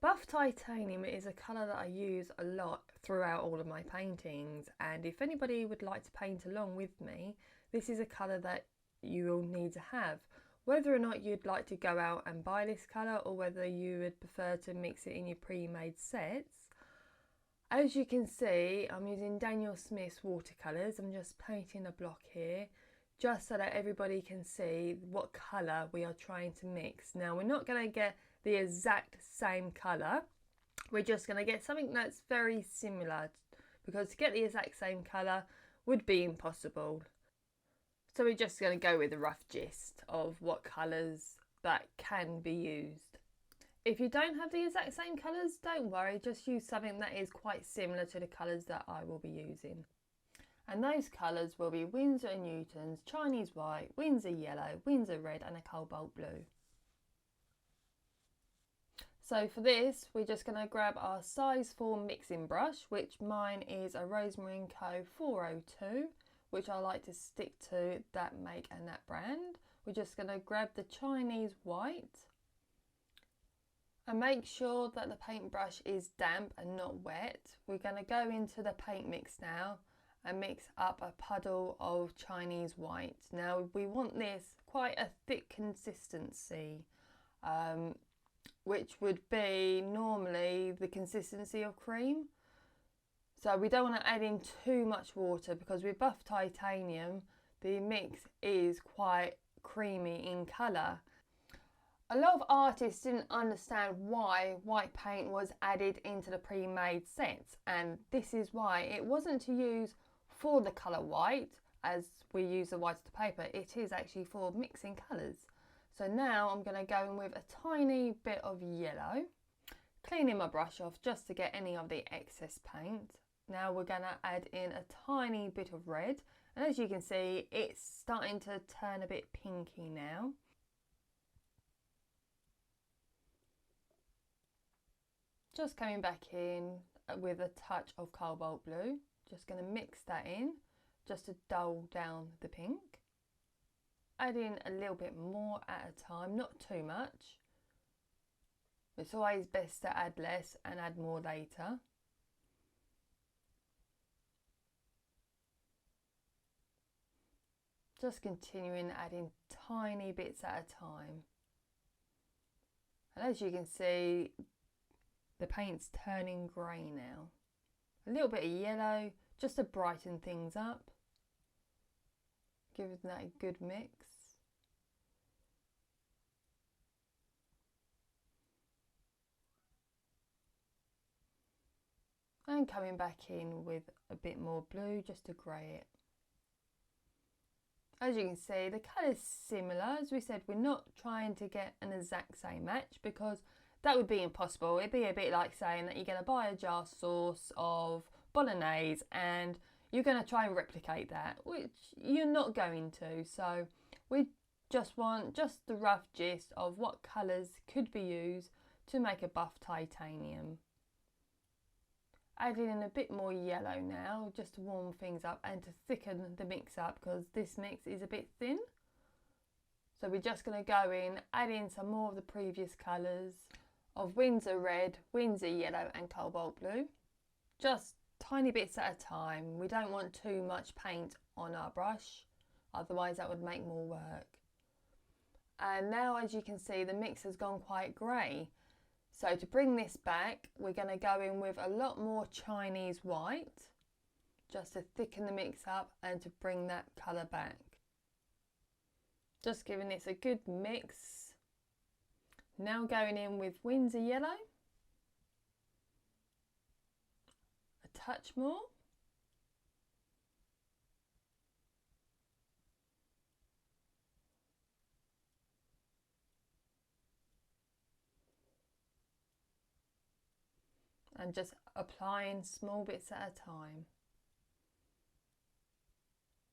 Buff titanium is a colour that I use a lot throughout all of my paintings, and if anybody would like to paint along with me, this is a colour that you will need to have. Whether or not you'd like to go out and buy this colour or whether you would prefer to mix it in your pre-made sets. As you can see, I'm using Daniel Smith's watercolours. I'm just painting a block here just so that everybody can see what colour we are trying to mix. Now, we're not going to get the exact same colour, we're just going to get something that's very similar, because to get the exact same colour would be impossible. So we're just going to go with a rough gist of what colours that can be used. If you don't have the exact same colours, don't worry, just use something that is quite similar to the colours that I will be using. And those colours will be Winsor & Newton's Chinese White, Winsor Yellow, Winsor Red and a Cobalt Blue. So for this, we're just going to grab our size 4 mixing brush, which mine is a Resembling Co 402, which I like to stick to that make and that brand. We're just going to grab the Chinese White and make sure that the paintbrush is damp and not wet. We're going to go into the paint mix now and mix up a puddle of Chinese White. Now we want this quite a thick consistency, which would be normally the consistency of cream. So we don't want to add in too much water, because with buff titanium the mix is quite creamy in colour. A lot of artists didn't understand why white paint was added into the pre-made sets, and this is why. It wasn't to use for the colour white as we use the white of the paper, it is actually for mixing colours. So now I'm going to go in with a tiny bit of yellow, cleaning my brush off just to get any of the excess paint. Now we're going to add in a tiny bit of red, and as you can see it's starting to turn a bit pinky now. Just coming back in with a touch of cobalt blue, just going to mix that in just to dull down the pink. Add in a little bit more at a time, not too much. It's always best to add less and add more later. Just continuing adding tiny bits at a time. And as you can see, the paint's turning grey now. A little bit of yellow just to brighten things up. Giving that a good mix. And coming back in with a bit more blue just to grey it. As you can see, the colour is similar. As we said, we're not trying to get an exact same match, because that would be impossible. It'd be a bit like saying that you're going to buy a jar sauce of bolognese and you're going to try and replicate that, which you're not going to. So we just want just the rough gist of what colours could be used to make a buff titanium. Adding in a bit more yellow now just to warm things up and to thicken the mix up, because this mix is a bit thin. So we're just going to go in, add in some more of the previous colours of Winsor Red, Winsor Yellow and Cobalt Blue. Just tiny bits at a time. We don't want too much paint on our brush, otherwise that would make more work. And now, as you can see, the mix has gone quite grey. So to bring this back, we're going to go in with a lot more Chinese White, just to thicken the mix up and to bring that colour back. Just giving this a good mix. Now going in with Winsor Yellow, a touch more. And just applying small bits at a time.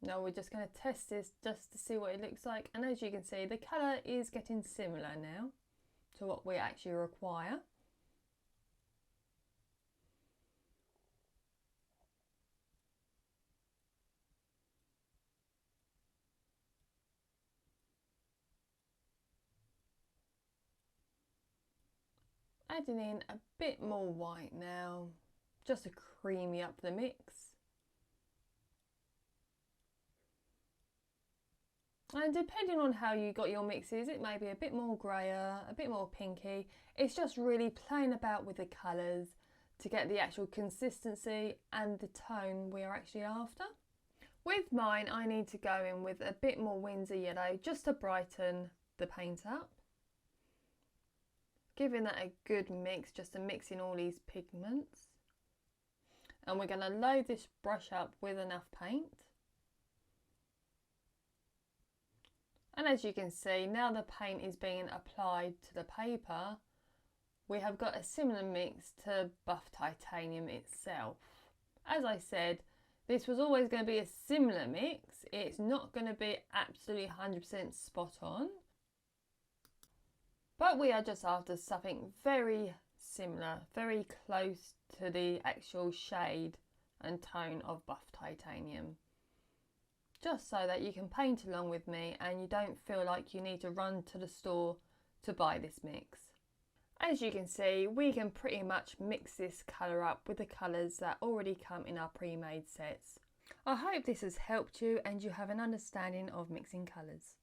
Now we're just going to test this just to see what it looks like, and as you can see the colour is getting similar now to what we actually require. Adding in a bit more white now, just to creamy up the mix. And depending on how you got your mixes, it may be a bit more grayer, a bit more pinky. It's just really playing about with the colours to get the actual consistency and the tone we are actually after. With mine, I need to go in with a bit more Windsor yellow just to brighten the paint up. Giving that a good mix, just to mix in all these pigments. And we're going to load this brush up with enough paint. And as you can see, now the paint is being applied to the paper, we have got a similar mix to buff titanium itself. As I said, this was always going to be a similar mix. It's not going to be absolutely 100% spot on. But we are just after something very similar, very close to the actual shade and tone of buff titanium. Just so that you can paint along with me and you don't feel like you need to run to the store to buy this mix. As you can see, we can pretty much mix this colour up with the colours that already come in our pre-made sets. I hope this has helped you and you have an understanding of mixing colours.